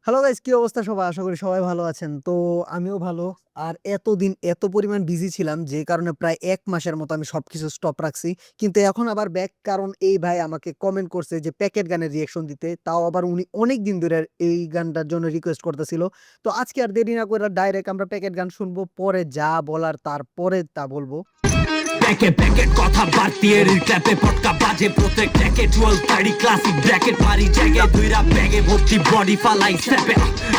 Hello guys, কি অবস্থা সবাই? আশা করি সবাই ভালো আছেন। তো আমিও ভালো। আর এতদিন এত পরিমাণ বিজি ছিলাম যে কারণে প্রায় ১ মাসের মতো আমি সবকিছু স্টপ রাখছি। কিন্তু এখন আবার ব্যাক, কারণ এই ভাই আমাকে কমেন্ট করছে যে প্যাকেট গানের রিঅ্যাকশন দিতে। তাও আবার উনি অনেকদিন ধরে এই গানটার জন্য রিকোয়েস্ট করতেছিল। তো আজকে আর দেরি না করে ডাইরেক্ট আমরা প্যাকেট গান শুনবো। পরে যা বলার তারপরে তা বলবো। প্যাকেট প্যাকেট কথা বাড়তিয়ে রিক্যাপে পটকা বাজে প্রত্যেক প্যাকেট 12 ক্লাসিক ব্র্যাকেট মারি জায়গায় দুইরা ব্যাগে ভর্তি বডি ফালাই স্যাপে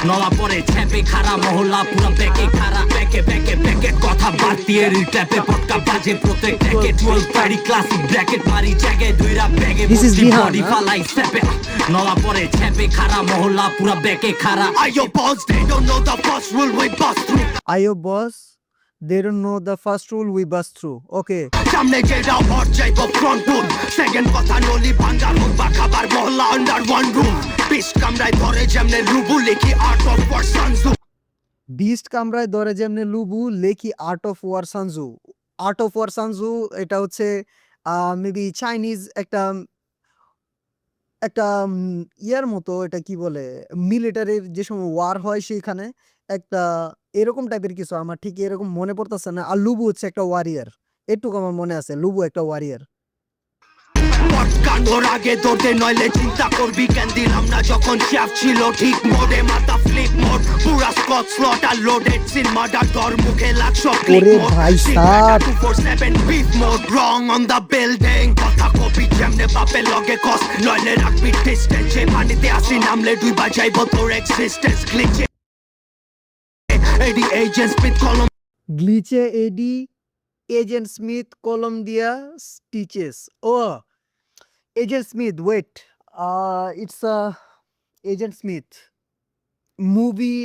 নলা পরে ছ্যাপে খারা মহল্লা পুরা ব্যাগে খারা প্যাকে প্যাকে প্যাকেট কথা বাড়তিয়ে রিক্যাপে পটকা বাজে প্রত্যেক প্যাকেট 12 ক্লাসিক ব্র্যাকেট মারি জায়গায় দুইরা ব্যাগে ভর্তি বডি ফালাই স্যাপে নলা পরে ছ্যাপে খারা মহল্লা পুরা ব্যাগে খারা আইও boss they don't know the first rule we bust through আইও boss, they don't know the first rule we bust through. Okay. সামনে যে যাও ভর যাইবো ফ্রন্ট রুল সেকেন্ড কথা নলি ভাঙ্গার হোক বা খাবার মহল্লা আন্ডার ওয়ান রুল বিস্ট কামরায় ধরে যেমনে লুবু লিখি আর্ট অফ ওয়ার সানজু বিস্ট কামরায় ধরে যেমনে লুবু লেখি art of war Sun Tzu. Art of war Sun Tzu এটা হচ্ছে মেবি চাইনিজ একটা একটা ইয়ার মতো, এটা কি বলে, মিলিটারির যে সময় ওয়ার হয় সেখানে একটা এরকম টাইপের কিছু, আমার ঠিক এরকম মনে পড়তেছে না। আর লুবু হচ্ছে একটা ওয়ারিয়ার, এটুকু আমার মনে আছে, লুবু একটা ওয়ারিয়ার। পটকানোর আগে দৌড়তে নইলে চিন্তা করবি কেন দিলাম না যখন চ্যাপ ছিল ঠিক মোডে মাথা ফ্লিপ মোড পুরা স্কট স্লট আর লোডেড সিনেমাটা ডর মুখে লাগছো ক্লিক ওরে মোড ভাই সাব, 247 beat mode wrong on the building কথা কপি যেমনে বাপে লগে কস নইলে রাখবি ডিস্টেন্সে পানিতে আসি নামলে দুই বাজাইবো তোর এক্সিস্টেন্স গ্লিচে এডি এজেন্ট স্পিড কলম গ্লিচে এডি এজেন্ট স্মিথ কলম্বিয়া স্টিচেস। ও agent Smith, wait, it's agent Smith movie,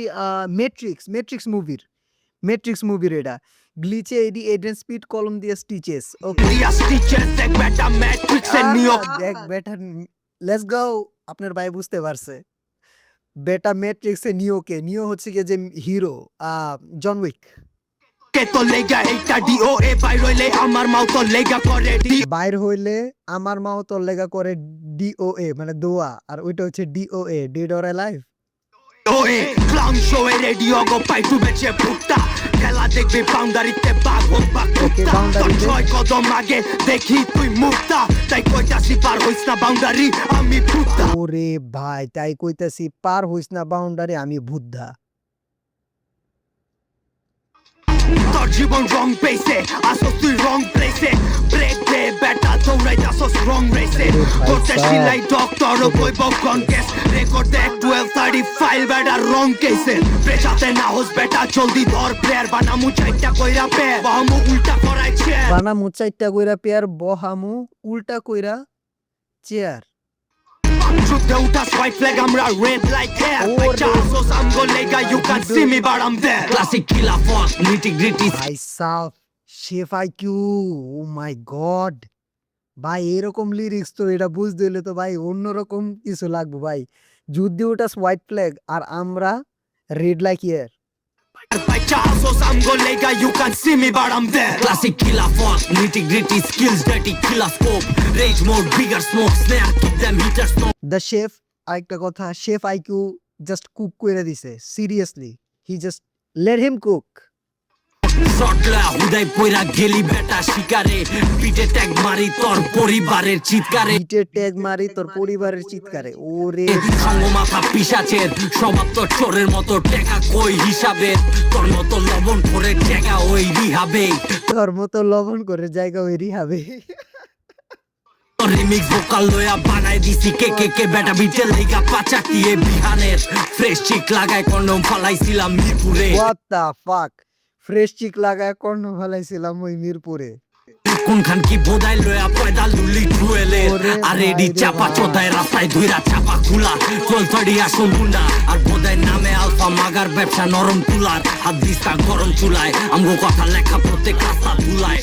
Matrix মুভির এটা। গ্লিচে এডি agent Smith Columbia stitches. Okay, দিয়া স্টিচেস এক বেটা ম্যাট্রিক্স এর নিয়ম দেখ বেটা, লেটস গো। আপনার ভাই বুঝতে পারছে বেটা ম্যাট্রিক্সে নিওকে, নিও হচ্ছে কি যে হিরো, জন উইক। তো লেগা এইটা ডিওএ বাইর হইলে আমার মাও তো লেগা করে বাইর হইলে আমার মাও তোর লেগা করে ডিওএ, মানে দোয়া, আর ওইটা হচ্ছে DOA, dead or alive. DOA clown show এ রেডিও গো পাই টু বেচে ফুটটা খেলা দেখবি বাউন্ডারিতে বাঘ হোক বা কুত্তা তোর ছয় কদম আগে দেখি তুই মুক্তা তাই কইতাছি পার হইস না বাউন্ডারি আমি ফুটতা ওরে ভাই, তাই কইতাছি পার হইস না বাউন্ডারি আমি বুদ্ধা। তোর জীবন রং পেইছে আসো তুই রং প্লেসে ব্রেক দে বেটা দৌড়াই আসো রং রেসে করতে সিলাই ডক্টর কইব কনকেস রেকর্ড দেখ 1235 বেটা রং কেসে প্রেসাতে না হোস বেটা জলদি ধর প্লেয়ার বানামু চাইটা কইরা পে বামু উল্টা করাইছে বানামু চাইটা কইরা পেয়ার বহামু উল্টা কইরা চেয়ার। যুদ্ধে উঠা হোয়াইট ফ্ল্যাগ আমরা রেড লাইক হেয়ার বাচ্চা আসোস আমগো লেগা you can see me but I am there classic কিলা ফস নিটি গ্রিটি ভাই সাফ chef IQ, oh my god ভাই, এরকম লিরিক্স তো এটা বুঝতে হলে তো ভাই অন্যরকম কিছু লাগবে ভাই। যুদ্ধে ওটা হোয়াইট ফ্ল্যাগ আর আমরা রেড লাইক ইয়ার। বাচ্চা আসোস আমগো লেগা you can see me but I am there classic কিলা ফস nitty gritty skills dirty killa scope rage mode bigger smoke snare keep them heater snow the chef, আরেকটা কথা, শেফ আইকিউ জাস্ট কুক করে দিছে, seriously, he just let him cook. শটলা হুদাই পয়রা গেলি বেটা শিকারে পিঠে ট্যাগ মারি তোর পরিবারের চিৎকারে পিঠে ট্যাগ মারি তোর পরিবারের চিৎকারে। ওরে সঙ্গ মাথা পিসাচের স্বভাব তোর চোরের মতো টেকা কই হিসাবে তোর মতো লবণ করে টেকা ওই রিহাবে তোর মতো লবণ করে জায়গা ওই রিহাবে। রিমিক্স ভোকাল লয়া বানাই দিছি কে বেটা বিটে লেগা পাচাটিয়ে বিহানের ফ্রেশ চিক লাগায় কন্ডম ফালাইছিলাম মিরপুরে হোয়াট দা ফাক, ফ্রেশ চিক লাগায় কর্ণ ফেলাইছিলাম ওই মিরপুরে। কোনখান কি বোধাই লয়া পয়দা লুলি টুয়েলে আর এডি চাপা চোদায় রাস্তায় ধইরা চাপা খুলা 1230 আসল গুন্ডা আর বোধাই নামে আলফা মাগার ব্যবসা নরম তুলার হাত দিস্তা গরম চুলায় আমগো কথা লেখা প্রত্যেক রাস্তা ধুলায়।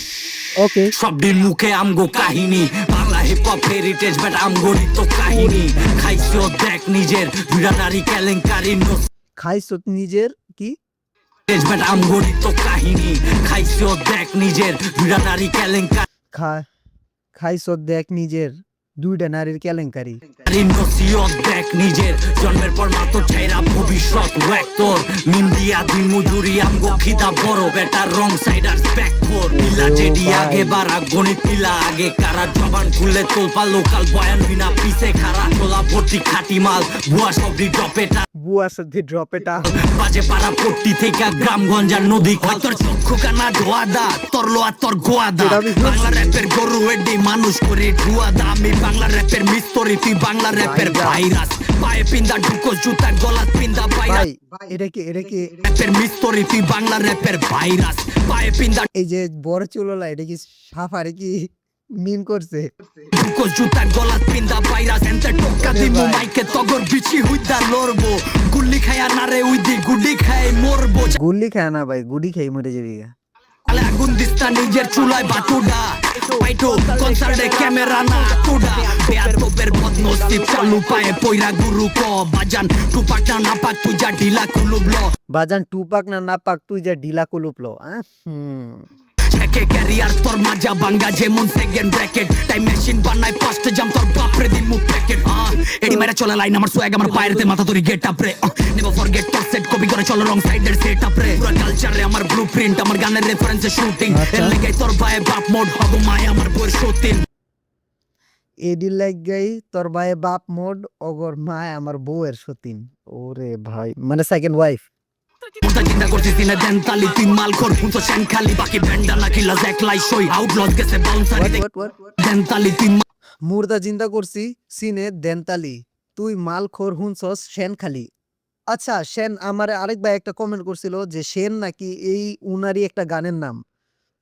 ওকে, সব দিন মুখে আমগো কাহিনী বাংলা হিপ হপ হেরিটেজ বেটা আমগোরই তো কাহিনী খাইছো দেখ নিজের ভিড়া নারী কেলেঙ্কারি খাইছো নিজের কি বেটা আমগোরই তো কাহিনী খাইছো দেখ নিজের ভিড়া নারী কেলেঙ্কারি খাইছো দেখ নিজের 2টা নারীর কেলেঙ্কারি। নসিহত দেখ নিজের জন্মের পর মাত্র চাইরা ভবিষ্যৎ ওয়েক্টর মিন্দিয়া দুই মজুরি আমগো খিদা বড় বেটার রং সাইডার ব্যাক ফোর পিলা জেডি আগে বাড়া গণিত পিলা আগে কারা জবান খুললে তোলপা লোকাল বয়ান বিনা পিছে খারা তোলা ভর্তি খাটি মাল ভুয়া সবরি ডপেটা বুয়া সাথে ড্রপ এটা। বাজে পাড়া পট্টি থেকে গ্রামগঞ্জ আর নদী খাল তোর চক্ষু কানা ধোয়াদা তোর লোয়া তোর গোয়াদা বাংলা র্যাপের গরু এডি মানুষ করে ধুয়াদা আমি বাংলা র্যাপের মিস্তরি তুই বাংলা র্যাপের ভাইরাস পায়ে পিন্দা ঢুকো জুতা গলা পিন্দা ভাইরাস ভাই এটা কি র্যাপের মিস্তরি তুই বাংলা র্যাপের ভাইরাস পায়ে পিন্দা এই যে বড় চুললা এটা কি সাফারে কি মিন করছে? ঢুকো জুতা গলা পিন্দা ভাইরাস এন্তে টোকা দিমু মাইকে তগর বিচি হুইদা লড়বো গুল্লি খায়া নারে উইদি গুডি খাই মরবো গুল্লি খায় না ভাই, গুডি খাই মরে যাবি গা। আলে আগুন দিস্তা নিজের চুলায় বাটুডা পাইটো কনসার্টে ক্যামেরা না টুডা বেয়াতবের বদনসিব চালু পায়ে পয়রা গুরু ক বাজান টুপাটা না পাক তুই যা ঢিলা কুলুবলো বাজান টুপাক না না পাক তুই যা ঢিলা কুলুপলো। চেকে ক্যারিয়ার তোর মাজা বাঙ্গা যেমন সেকেন্ড ব্র্যাকেট টাইম মেশিন বানাই ফার্স্ট জাম তোর বাপরে দিন মুখ প্যাকেট এডি মেরে চলে লাইন আমার সোয়াগ আমার পায়েরতে মাথা তোরি গেট আপ রে নেভার ফরগেট তোর সেট কপি করে চলো রং সাইডের সেট আপ রে পুরো কালচারে আমার ব্লুপ্রিন্ট আমার গানের রেফারেন্সে শুটিং এর লাগি তোর ভাই বাপ মোড হবো মায় আমার বইয়ের শুটিং এডি লাগ গাই তোর ভাই বাপ মোড অগর মায় আমার বউয়ের সতীন। ওরে ভাই মানে সেকেন্ড ওয়াইফ। মুতা চিন্তা করছিস দিনে দেন তালি তুই মাল খোর পুঁতো সেন খালি বাকি ব্যান্ডা না কিলা জ্যাক লাই সই আউটলস গেছে বাউন্সারি দেন তালি তুই মুর্দা চিন্তা করছি সিনে দেনতালি তুই মাল খোর হুনছস সেন খালি। আচ্ছা সেন আমার আরেক ভাই একটা কমেন্ট করছিল যে সেন নাকি এই উনারই একটা গানের নাম,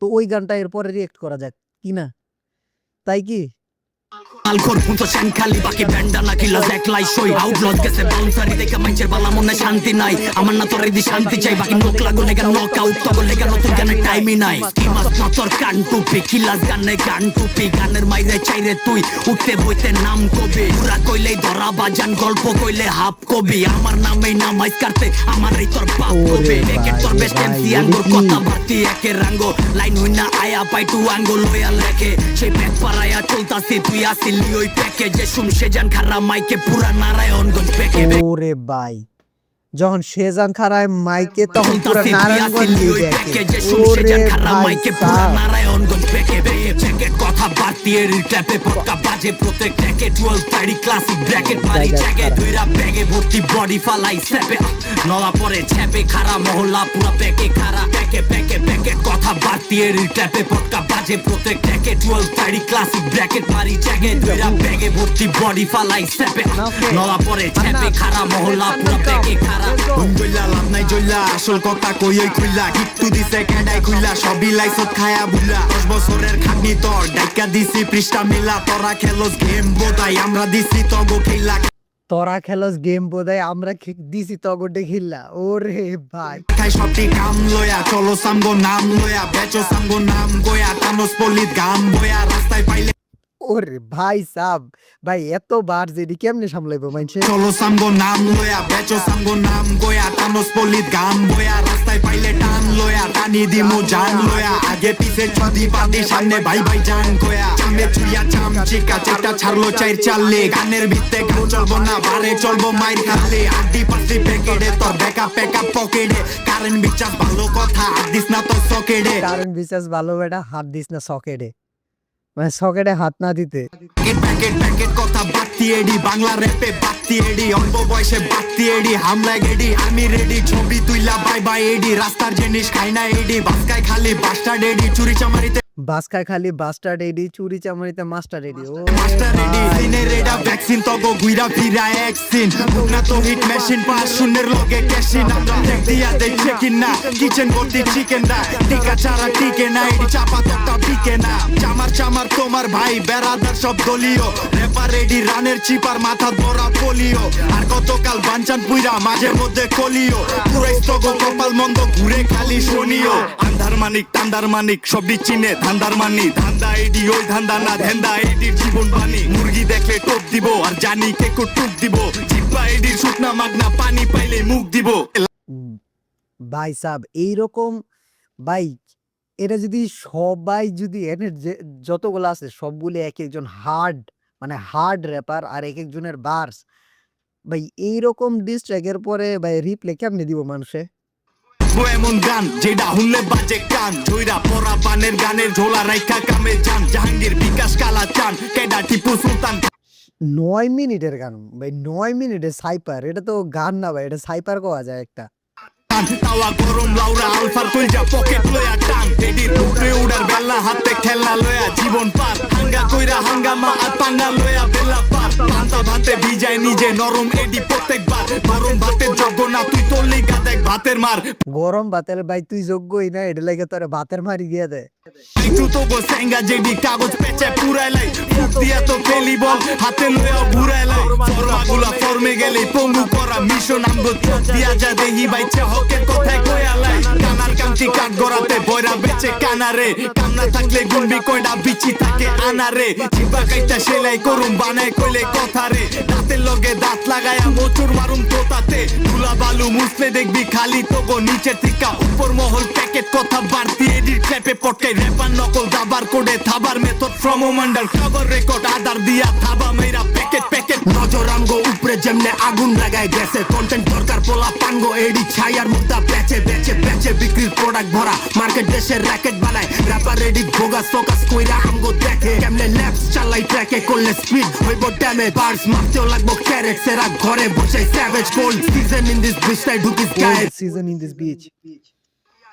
তো ওই গানটা এরপরে রিয়েক্ট করা যাক কি না, তাই কি? মাল খোর পুঁতো সেন খালি বাকি ব্যান্ডা না কিলা জ্যাক লাই সই আউটলস গেছে বাউন্সারি দেখে মাইন্সের বালা মনে শান্তি নাই আমার না তোর এদি শান্তি চাই বাকি নোক লাগো লেগা নক আউট তগো লেগা নতুন গানের টাইমই নাই কি মাস না তোর কান টুপি খিলাস গানে গান টুপি গানের মাইরে চাইরে তুই উঠতে বইতে নাম কবি পুরা কইলেই ধরা বাজান গল্প কইলে হাফ কবি আমার নামেই নামাইজ কাটতে আমার এই তোর বাপ কবি দেখে তোর বেস্ট এমসি আঙ্গুর কথা বাতি একে রাঙ্গো লাইন হইনা আয়া পাই টু আঙ্গো লয়াল রেখে সেই ব্যাগ পারায়া চলতাছি তুই আসিলি ওই প্যাকে যে শুনছে জান খারা মাইকে পুরা নারায়ণগঞ্জ প্যাকে ওরে ভাই যখন সেজান খারায় মাইকে তখন পুরো নারায়ণগঞ্জ দেখে। ওরে ভাই সাব। নারায়ণগঞ্জ প্যাকে জ্যাকেট কথা বাতিয়ে রিক্যাপে পটকা বাজে প্রত্যেক ট্যাকে 12 30 ক্লাসিক ব্র্যাকেট মারি জাগে দুইরা ব্যাগে ভর্তি বডি ফালাই সেপে নলা পরে ছ্যাপে খারা মহল্লা পুরা প্যাকে খারা প্যাকে প্যাকে প্যাকেট কথা বাতিয়ে রিক্যাপে পটকা বাজে প্রত্যেক ট্যাকে 12 30 ক্লাসিক ব্র্যাকেট মারি জাগে দুইরা ব্যাগে ভর্তি বডি ফালাই সেপে নলা পরে ছ্যাপে খারা মহল্লা পুরা প্যাকে খারা জইলা লাভ নাই জইলা আসল কথা কই ওই খুইলা কিট্টু দিছে ক্যাডাই খুইলা সবই লাইছত খায়া বুলা 10 বছরের খাটনি তোর ডাইকা দিছি পৃষ্ঠা মিলা তোরা খেলোস গেম বোধাই আমরা দিছি তগো খেলা তোরা খেলস গেম বোধহয় আমরা দিছি তগডে খেললা। ওরে ভাই খাই সবটি কাম লয়া চলো সামগো নাম লয়া বেচো সামগো নাম গোয়া টানোস পলিত গাম বয়া রাস্তায় পাইলে ওরে ভাই সাব ভাই এতবার যেদি কেমনে সামলাইবো মাইনছে? চলো সামগো নাম লয়া বেচো সামগো নাম গোয়া টানোস পলিত গাম বয়া রাস্তায় পাইলে টান লয়া টানি দিমু জান লয়া আগে পিছে ছদি পাতি সামনে ভাই ভাই জান গোয়া চামে চুইয়া চাম চিকা চেটা ছাড়লো চাইর চাললে গানের ভিত্তে গান চলবো না বারে চলবো মাইর খালে আড্ডি পাসি প্যাকেটে তোর ব্যাকআপ পকেটে কারেন্ট বিচার ভালো কথা আর দিস না তোর সকেটে কারণ বিশ্বাস ভালো বেটা হাত দিস না সকেটে, মানে সকেটে হাত না দিতে। প্যাকেট কথা বাতি এডি বাংলা র্যাপে বাতি এডি অল্প বয়সে বাতি এডি হামলা গেডি আমি রেডি ছবি তুইলা বাই বাই এডি রাস্তার জিনিস খাই না এডি বাসকায় খালি বাস্টার্ড এডি চুরি চামারিতে বাস খায় খালি বাস্টার্ড এডি চুরি চামারিতে মাস্টার এডি। ও মাস্টার এডি সিনে রেডা ভ্যাকসিন তগো গুইরা ফিরা এক্সিন না তো হিট মেশিন পাস শূন্যের লগে ক্যাশিন আমরা দেখ দিয়া দেখ চেকিন না কিচেন ভর্তি চিকেন দা টিকা চারা টিকে না এডি চাপা তোটা বিকে না চামার তোমার ভাই বেরাদার সব দলীয় রেপার রেডি রানের চিপার মাথা ধরা পোলিও আর গতকাল বাঞ্চান পুইরা মাঝে মধ্যে কলিও পুরাই তগো কপাল মন্দ ঘুরে খালি শুনিও আন্ধার মানিক টান্দার মানিক সবই চিনে ধান্দার মানি ধান্দা এডি ওই ধান্দা না ধান্দা এডির জীবন বাণী মুরগি দেখলে টোপ দিব আর জানি কে কো টুক দিব জিব্বা এডির শুকনা মাগনা পানি পাইলে মুখ দিব ভাই সাব এইরকম ভাই এটা যদি সবাই যদি এনে যতগুলো আছে সবগুলো এক একজন হার্ড মানে হার্ড র্যাপার আর একেকজনের বার্স ভাই এইরকম ডিস ট্র্যাকের পরে ভাই রিপ্লে কেমনে দিব মানুষে? এমন গান যেটা হুনলে বাজে কান ঝইরা পরা বানের গানের ঝোলা রাইখা কামে যান জাহাঙ্গীর বিকাশ কালা চান কেডা টিপু সুলতান ৯ মিনিটের গান ভাই, ৯ মিনিটের সাইপার। এটা তো গান না ভাই, এটা সাইপার কোয়া যায় একটা। খান তাওয়া গরম লাউরা আলফার কইরা পকেট লয়া টান এডির উপরে উড়ার বেলা হাতে খেলনা লয়া জীবন পার হাঙ্গা কইরা হাঙ্গামা আর পাঙ্গা লয়া বেলা পার পান্তা ভাতে ভিজায় নিজে নরম এডি প্রত্যেকবার গরম ভাতের যোগ্য না তুই তোর লিগা দেখ ভাতের মার গরম ভাতের ভাই তুই যোগ্যই না, এটা লাগে তোরে ভাতের মারি দিয়ে দেয়। একটু তো গো সেঙ্গা যেডি কাগজ পেঁচে পুরাইলাই ফুক দিয়া তো খেলি বল হাতে লয়া ঘুরাইলাই ফর্মাগুলা ফর্মে গেলে পঙ্গু করা মিশন আমগো চোখ দিয়া যা দেহি বাইছে হকের কথায় কয়ালাই কানার কান্তি কাঠ গড়াতে বয়রা বেচে কানারে কামনা থাকলে গুনবি কয়টা বিচি থাকে আনারে জিব্বা কাইটা সেলাই করুম বানায় কইলে কথা রে দাঁতের লগে দাঁত লাগায়া মোচুর মারুম তোতাতে ধুলা বালু মুছলে দেখবি খালি তো গো নিচে থেকে উপর মহল প্যাকেট কথা বাড়তি এডিট ক্ল্যাপে পটকাই র্যাপার নকল দাবার কোডে থাবার মেথড ফ্রম ওমান্ডার কভার রেকর্ড আদার দিয়া থাবা মেরা প্যাকেট প্যাকেট নজর আমগো উপরে যেমনে আগুন লাগায় গেছে কন্টেন্ট দরকার পোলা পানগো এডি ছায়ার মুদ্রা বেচে বেচে বেচে বিক্রির প্রোডাক্ট ভরা মার্কেট দেশের র্যাকেট বানায় র্যাপার রেডি ভোগাস ফোকাস কইরা আমগো দেখে কেমনে ল্যাপস চালাই ট্র্যাকে করলে স্পিড হইব ড্যামেজ বার্স মারতেও লাগবো ক্যারেট সেরা ঘরে বসে savage cold season in this বিস্টাই ঢুকিস গায়ে সিজন ইন দিস বিচ।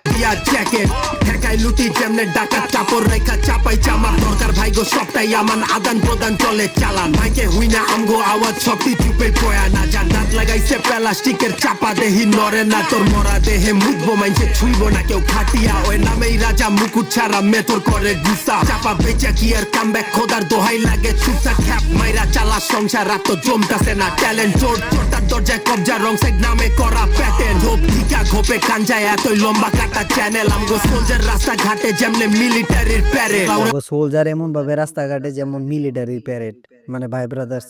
দিয়া জ্যাকেট ঠেকাই লুটি যেমনে ডাকাত চাপড় রেখা চাপাই চামার দরকার ভাইগো সবটাই আমান আদান প্রদান চলে চালান মাইকে হুই না আমগো আওয়াজ সবটি চুপে পয়া না যান দাঁত লাগাইছে প্লাস্টিকের চাপা দেহি নরে না তোর মরা দেহে মুখবো মাইকে ছুইব না কেউ খাটিয়া ওই নামেই রাজা মুকুট ছাড়া মেথর করে গুসা চাপা বেচা কি আর কামব্যাক খোদার দোহাই লাগে চুপটা খ্যাপ মাইরা চালা সংসার রাত তো জমতাছে না ট্যালেন্ট চোর চোরটার দরজায় কবজা রং সাইড নামে করা প্যাটার্ন ঝোপ ধিকা ঘোপে কাঞ্জায় এতই লম্বা কাটা চ্যানেল আমগো সোলজার রাস্তা ঘাটে যেমনে মিলিটারির প্যারেড সোলজার এমন ভাবে রাস্তাঘাটে যেমন মিলিটারি প্যারেড, মানে ভাই ব্রাদার্স।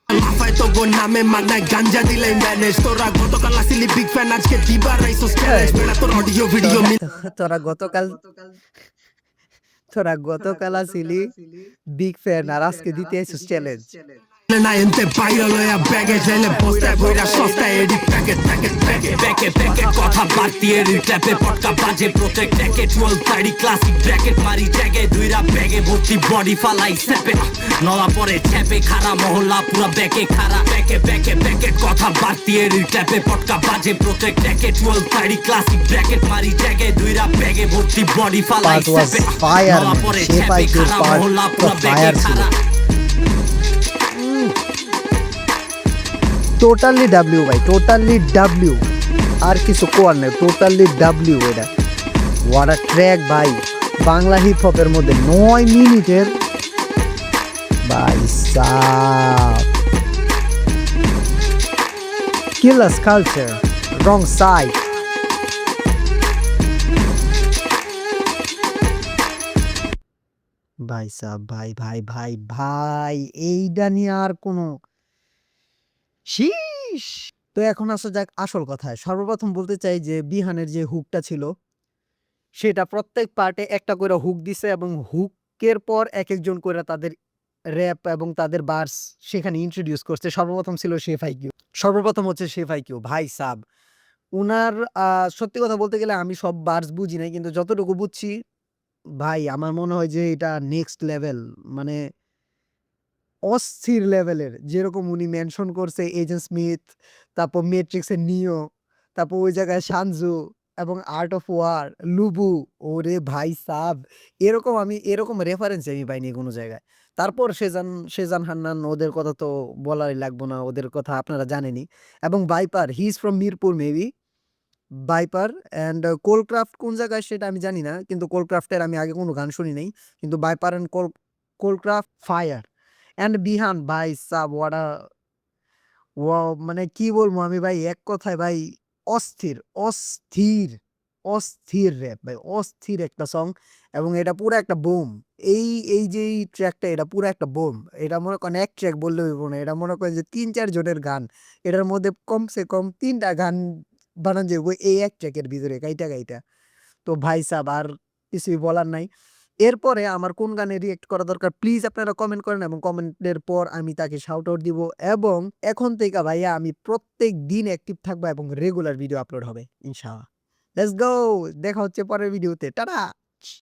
লাফায় তো গো নামে মানায় গাঞ্জা দিলাই ম্যানেজ তোরা গতকাল আসিলি বিগ ফ্যান আজকে দিবার রাইসো স্ট্যাটাস বেড়া তোর অডিও ভিডিও তোরা গতকাল আসিলি বিগ ফ্যান আর আজকে দিতে এসেছিস চ্যালেঞ্জ। না এনতে ভাইরাল হইয়া ব্যাগে যাইলে বস্তায় বইরা সস্তায় এডি packet packet packet packet packet কথা বাড়তি এর ক্ল্যাপে পটকা বাজে প্রত্যেক ট্র্যাকে 12 30 ক্লাসিক ব্র্যাকেট মারি জায়গায় দুইরা ব্যাগে ভর্তি বডি ফালাই স্যাপে নলা পরে চ্যাপে খারা মহল্লা পুরা ব্যাকে খারা প্যাকে প্যাকে প্যাকেট কথা বাড়তি এর ক্ল্যাপে পটকা বাজে প্রত্যেক ট্র্যাকে 12 30 ক্লাসিক ব্র্যাকেট মারি জায়গায় দুইরা ব্যাগে ভর্তি বডি ফালাই Part was স্যাপে fire, নলা man. পরে Shape চ্যাপে IQ খারা part মহল্লা পুরা of ব্যাকে fire ছিল। খারা টোটালি ডাব্লিউ ভাই, টোটালি ডাব্লিউ, আর কিছু কোয়ার নেই, টোটালি ডাব্লিউ। এটা হোয়াট আ ট্র্যাক ভাই, বাংলা হিপ হপের মধ্যে 9 মিনিটের ভাই sub. Class culture, wrong side. ভাই সাব, ভাই ভাই ভাই ভাই, এইটা নিয়ে আর কোনো শীষ। তো এখন আসা যাক আসল কথায়। সর্বপ্রথম বলতে চাই যে বিহানের যে হুকটা ছিল সেটা প্রত্যেক পার্টে একটা করে হুক দিছে এবং হুকের পর এক একজন করে তাদের র্যাপ এবং তাদের বার্স সেখানে ইন্ট্রোডিউস করছে। সর্বপ্রথম ছিল শেফ আইকিউ, সর্বপ্রথম হচ্ছে শেফ আইকিউ ভাই সাব। উনার সত্যি কথা বলতে গেলে আমি সব বার্স বুঝি নাই, কিন্তু যতটুকু বুঝছি ভাই আমার মনে হয় যে এটা নেক্সট লেভেল, মানে অস্থির লেভেলের। যেরকম উনি মেনশন করছে এজেন্ট স্মিথ, তারপর ম্যাট্রিক্সের নিও, তারপর ওই জায়গায় সানজু এবং আর্ট অফ ওয়ার, লুবু। ওরে ভাই সাব, এরকম রেফারেন্স আমি পাইনি কোনো জায়গায়। তারপর সেজান হান্নান, ওদের কথা তো বলাই লাগবো না, ওদের কথা আপনারা জানেনই। এবং Viper, he is from Mirpur maybe. Viper and কোলক্রাফট কোন জায়গায় সেটা আমি জানি না, কিন্তু কোলক্রাফটের আমি আগে কোনো গান শুনি নাই। কিন্তু বাইপার অ্যান্ড কোলক্রাফট ফায়ার। অ্যান্ড বিহান ভাই সাব, মানে কি বলবো আমি ভাই, এক কথায় ভাই অস্থির অস্থির অস্থির র্যাপ ভাই, অস্থির একটা সং। এবং এটা পুরো একটা বোম। এই যে এই ট্র্যাকটা, এটা পুরো একটা বোম। এটা মনে করেন এক ট্র্যাক বললে হইব না, এটা মনে করেন যে 3-4 জনের গান। এটার মধ্যে কমসে কম 3টা গান বানান যাবো এই এক ট্র্যাকের ভিতরে, গাইটা। তো ভাই সাব আর কিছুই বলার নাই। এরপরে আমার কোন গানে রিঅ্যাক্ট করা দরকার প্লিজ আপনারা কমেন্ট করেন এবং কমেন্টের পর আমি তাকে শাউট আউট দিব এবং এখন থেকে ভাইয়া আমি প্রত্যেকদিন অ্যাক্টিভ থাকবো এবং রেগুলার ভিডিও আপলোড হবে ইনশাআল্লাহ। Let's go! দেখা হচ্ছে পরের ভিডিওতে। টাটা!